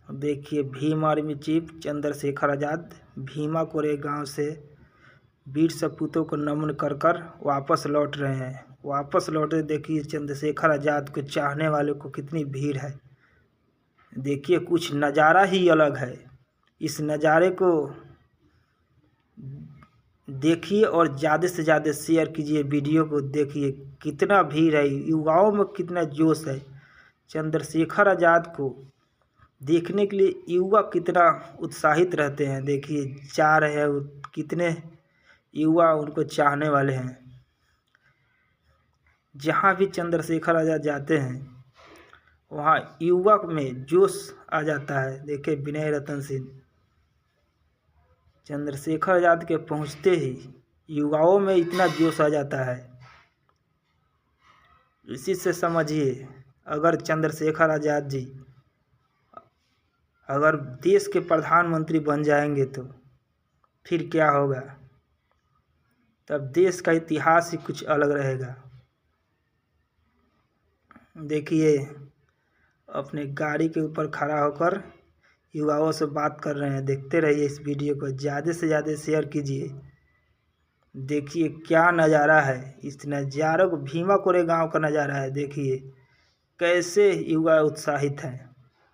देखिए Bhim army chief Chandrashekhar Azad Bhima Koregaon से वीर सपूतों को नमन कर कर वापस लौट रहे हैं। वापस लौटे देखिए चंद्रशेखर आज़ाद को चाहने वालों को कितनी भीड़ है। देखिए कुछ नज़ारा ही अलग है। इस नज़ारे को देखिए और ज़्यादा से ज़्यादा शेयर कीजिए, वीडियो को देखिए कितना भीड़ है, युवाओं में कितना जोश है। चंद्रशेखर आज़ाद को देखने के लिए युवा कितना उत्साहित रहते हैं। देखिए जा रहे हैं, कितने युवा उनको चाहने वाले हैं। जहाँ भी चंद्रशेखर आज़ाद जाते हैं वहाँ युवा में जोश आ जाता है। देखिए विनय रतन सिंह चंद्रशेखर आज़ाद के पहुँचते ही युवाओं में इतना जोश आ जाता है। इसी से समझिए अगर चंद्रशेखर आज़ाद जी अगर देश के प्रधानमंत्री बन जाएंगे तो फिर क्या होगा। तब देश का इतिहास ही कुछ अलग रहेगा। देखिए अपने गाड़ी के ऊपर खड़ा होकर युवाओं से बात कर रहे हैं। देखते रहिए इस वीडियो को, ज़्यादा से ज़्यादा शेयर कीजिए। देखिए क्या नज़ारा है। इस नज़ारे को भीमा कोरेगांव का नज़ारा है। देखिए कैसे युवा उत्साहित हैं।